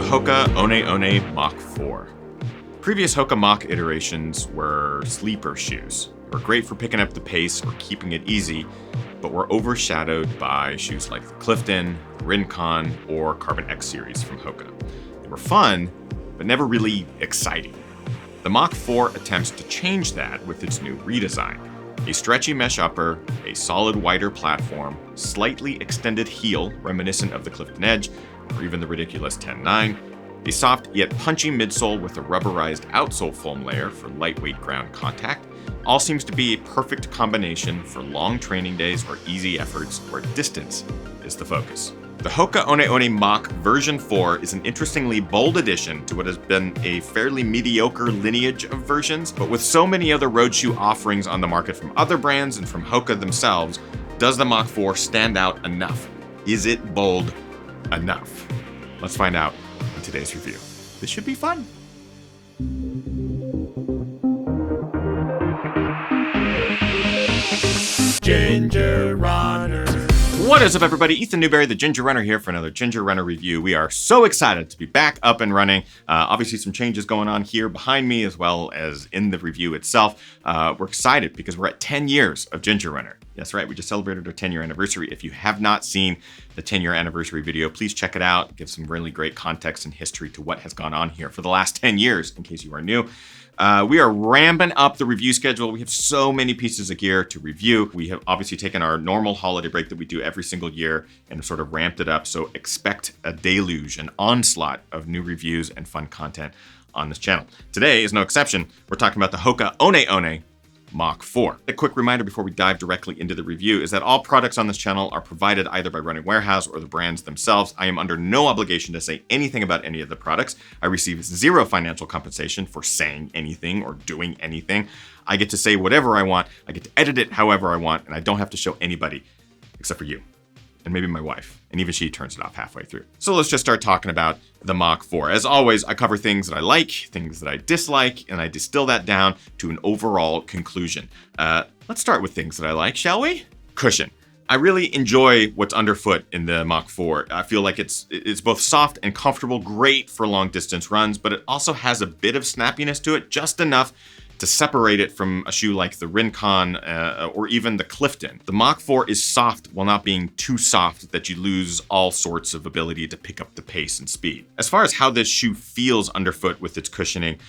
Hoka One One Mach 4. Previous Hoka Mach iterations were sleeper shoes. They were great for picking up the pace or keeping it easy, but were overshadowed by shoes like the Clifton, Rincon, or Carbon X series from Hoka. They were fun, but never really exciting. The Mach 4 attempts to change that with its new redesign. A stretchy mesh upper, a solid wider platform, slightly extended heel reminiscent of the Clifton Edge, or even the ridiculous 10.9, a soft yet punchy midsole with a rubberized outsole foam layer for lightweight ground contact, all seems to be a perfect combination for long training days or easy efforts where distance is the focus. The Hoka One One Mach version 4 is an interestingly bold addition to what has been a fairly mediocre lineage of versions, but with so many other road shoe offerings on the market from other brands and from Hoka themselves, does the Mach 4 stand out enough? Is it bold enough? Let's find out in today's review. This should be fun. Ginger Runner. What is up, everybody? Ethan Newberry, the Ginger Runner, here for another Ginger Runner review. We are so excited to be back up and running. Obviously, some changes going on here behind me as well as in the review itself. We're excited because we're at 10 years of Ginger Runner. That's right, we just celebrated our 10-year anniversary. If you have not seen the 10-year anniversary video, please check it out. Give some really great context and history to what has gone on here for the last 10 years, in case you are new. We are ramping up the review schedule. We have so many pieces of gear to review. We have obviously taken our normal holiday break that we do every single year and sort of ramped it up. So expect a deluge, an onslaught of new reviews and fun content on this channel. Today is no exception. We're talking about the Hoka One One Mach 4. A quick reminder before we dive directly into the review is that all products on this channel are provided either by Running Warehouse or the brands themselves. I am under no obligation to say anything about any of the products. I receive zero financial compensation for saying anything or doing anything. I get to say whatever I want. I get to edit it however I want, and I don't have to show anybody except for you. And maybe my wife, and even she turns it off halfway through. So let's just start talking about the Mach 4. As always, I cover things that I like, things that I dislike, and I distill that down to an overall conclusion. Let's start with things that I like, shall we? Cushion. I really enjoy what's underfoot in the Mach 4. I feel like it's both soft and comfortable, great for long distance runs, but it also has a bit of snappiness to it, just enough to separate it from a shoe like the Rincon or even the Clifton. The Mach 4 is soft while not being too soft that you lose all sorts of ability to pick up the pace and speed. As far as how this shoe feels underfoot with its cushioning,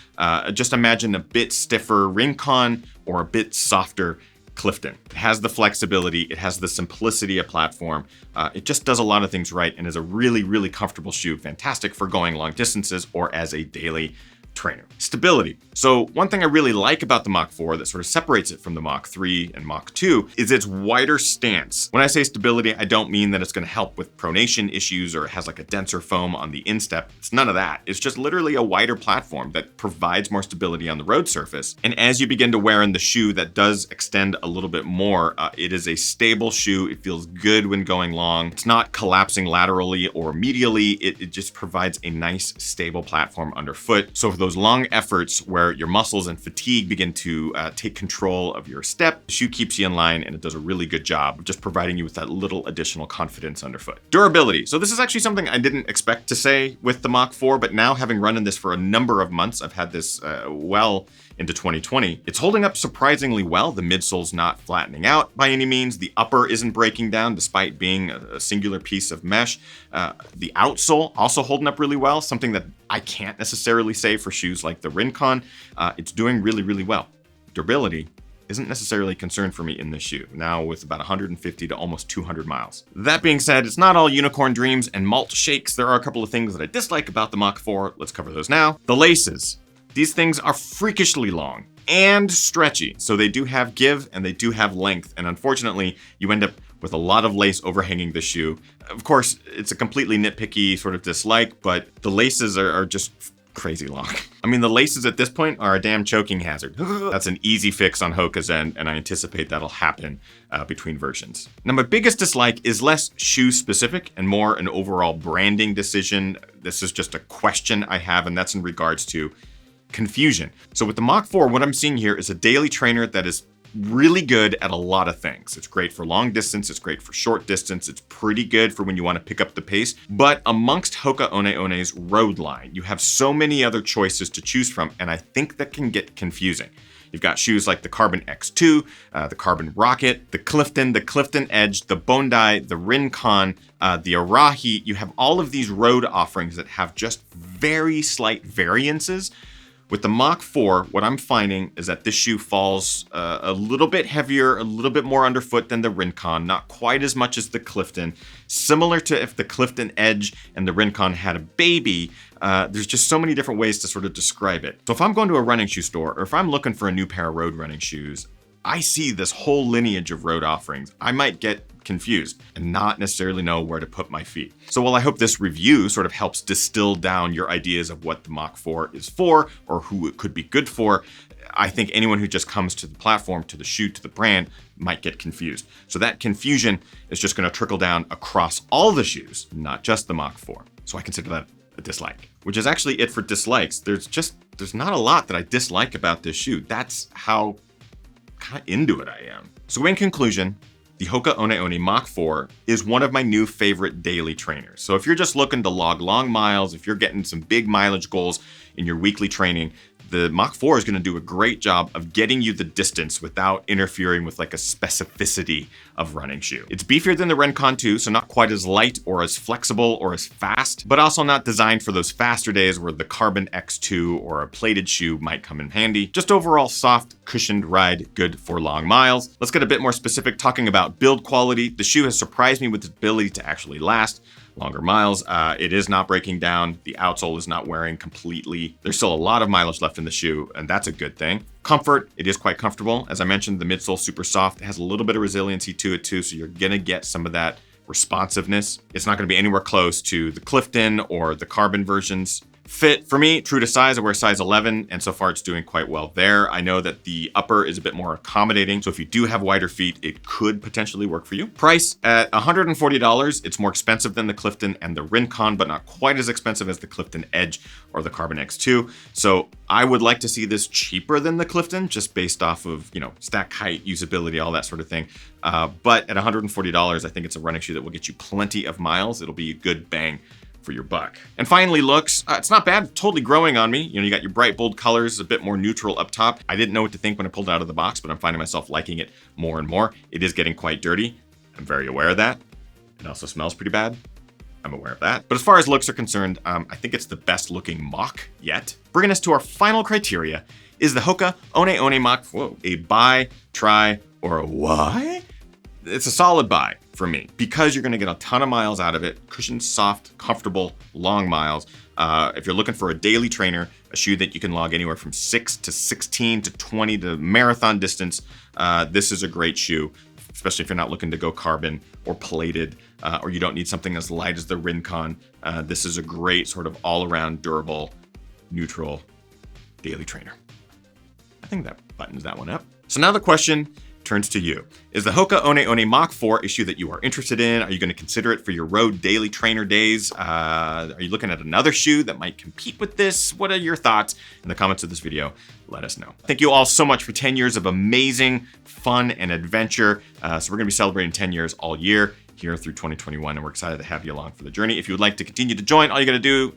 just imagine a bit stiffer Rincon or a bit softer Clifton. It has the flexibility, it has the simplicity of platform. It just does a lot of things right and is a really, really comfortable shoe. Fantastic for going long distances or as a daily trainer. Stability. So one thing I really like about the Mach 4 that sort of separates it from the Mach 3 and Mach 2 is its wider stance. When I say stability, I don't mean that it's going to help with pronation issues or it has like a denser foam on the instep. It's none of that. It's just literally a wider platform that provides more stability on the road surface. And as you begin to wear in the shoe that does extend a little bit more, it is a stable shoe. It feels good when going long. It's not collapsing laterally or medially. It just provides a nice, stable platform underfoot. So for those long efforts where your muscles and fatigue begin to take control of your step, the shoe keeps you in line and it does a really good job of just providing you with that little additional confidence underfoot. Durability. So this is actually something I didn't expect to say with the Mach 4, but now having run in this for a number of months, I've had this well into 2020. It's holding up surprisingly well. The midsole's not flattening out by any means. The upper isn't breaking down despite being a singular piece of mesh. The outsole also holding up really well, something that I can't necessarily say for shoes like the Rincon. It's doing really, really well. Durability isn't necessarily a concern for me in this shoe, now with about 150 to almost 200 miles. That being said, it's not all unicorn dreams and malt shakes. There are a couple of things that I dislike about the Mach 4. Let's cover those now. The laces. These things are freakishly long and stretchy, so they do have give and they do have length, and unfortunately, you end up with a lot of lace overhanging the shoe. Of course, it's a completely nitpicky sort of dislike, but the laces are just crazy long. I mean, the laces at this point are a damn choking hazard. That's an easy fix on Hoka's end, and I anticipate that'll happen between versions. Now, my biggest dislike is less shoe specific and more an overall branding decision. This is just a question I have, and that's in regards to confusion. So with the Mach 4, what I'm seeing here is a daily trainer that is really good at a lot of things. It's great for long distance. It's great for short distance. It's pretty good for when you want to pick up the pace. But amongst Hoka One One's road line, you have so many other choices to choose from, and I think that can get confusing. You've got shoes like the Carbon X2, the Carbon Rocket, the Clifton Edge, the Bondi, the Rincon, the Arahi. You have all of these road offerings that have just very slight variances. With the Mach 4, what I'm finding is that this shoe falls a little bit heavier, a little bit more underfoot than the Rincon, not quite as much as the Clifton. Similar to if the Clifton Edge and the Rincon had a baby, there's just so many different ways to sort of describe it. So if I'm going to a running shoe store, or if I'm looking for a new pair of road running shoes, I see this whole lineage of road offerings. I might get confused and not necessarily know where to put my feet. So while I hope this review sort of helps distill down your ideas of what the Mach 4 is for or who it could be good for, I think anyone who just comes to the platform, to the shoe, to the brand might get confused. So that confusion is just going to trickle down across all the shoes, not just the Mach 4. So I consider that a dislike, which is actually it for dislikes. There's not a lot that I dislike about this shoe. That's how kind of into it I am. So in conclusion, the Hoka One One Mach 4 is one of my new favorite daily trainers. So if you're just looking to log long miles, if you're getting some big mileage goals in your weekly training, the Mach 4 is going to do a great job of getting you the distance without interfering with like a specificity of running shoe. It's beefier than the Rincon 2, so not quite as light or as flexible or as fast, but also not designed for those faster days where the Carbon X2 or a plated shoe might come in handy. Just overall soft, cushioned ride, good for long miles. Let's get a bit more specific talking about build quality. The shoe has surprised me with its ability to actually last longer miles. It is not breaking down. The outsole is not wearing completely. There's still a lot of mileage left in the shoe, and that's a good thing. Comfort, it is quite comfortable. As I mentioned, the midsole super soft. It has a little bit of resiliency to it too, so you're gonna get some of that responsiveness. It's not gonna be anywhere close to the Clifton or the Carbon versions. Fit, for me, true to size, I wear size 11, and so far it's doing quite well there. I know that the upper is a bit more accommodating, so if you do have wider feet, it could potentially work for you. Price, at $140, it's more expensive than the Clifton and the Rincon, but not quite as expensive as the Clifton Edge or the Carbon X2. So I would like to see this cheaper than the Clifton, just based off of, stack height, usability, all that sort of thing. But at $140, I think it's a running shoe that will get you plenty of miles. It'll be a good bang for your buck. And finally, looks, it's not bad, totally growing on me. You got your bright, bold colors, a bit more neutral up top. I didn't know what to think when I pulled it out of the box, but I'm finding myself liking it more and more. It is getting quite dirty. I'm very aware of that. It also smells pretty bad. I'm aware of that. But as far as looks are concerned, I think it's the best looking Mach yet. Bringing us to our final criteria, is the Hoka One One Mach a buy, try, or a why? It's a solid buy for me because you're going to get a ton of miles out of it. Cushioned, soft, comfortable, long miles. If you're looking for a daily trainer, a shoe that you can log anywhere from 6 to 16 to 20 to marathon distance, this is a great shoe, especially if you're not looking to go carbon or plated, or you don't need something as light as the Rincon. This is a great sort of all-around durable, neutral daily trainer. I think that buttons that one up. So now the question turns to you. Is the Hoka One One Mach 4 a shoe that you are interested in? Are you going to consider it for your road daily trainer days? Are you looking at another shoe that might compete with this? What are your thoughts? In the comments of this video, let us know. Thank you all so much for 10 years of amazing fun and adventure. So we're going to be celebrating 10 years all year here through 2021, and we're excited to have you along for the journey. If you would like to continue to join, all you got to do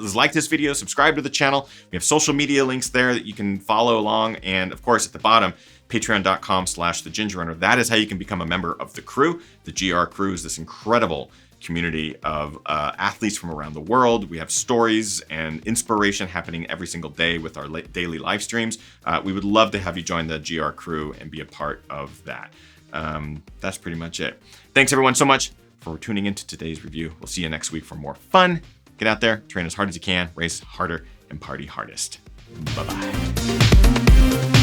is like this video, subscribe to the channel. We have social media links there that you can follow along, and of course at the bottom, patreon.com/thegingerrunner. That is how you can become a member of the crew. The GR crew is this incredible community of athletes from around the world. We have stories and inspiration happening every single day with our daily live streams. We would love to have you join the GR crew and be a part of that. That's pretty much it. Thanks everyone so much for tuning into today's review. We'll see you next week for more fun. Get out there, train as hard as you can, race harder, and party hardest. Bye-bye.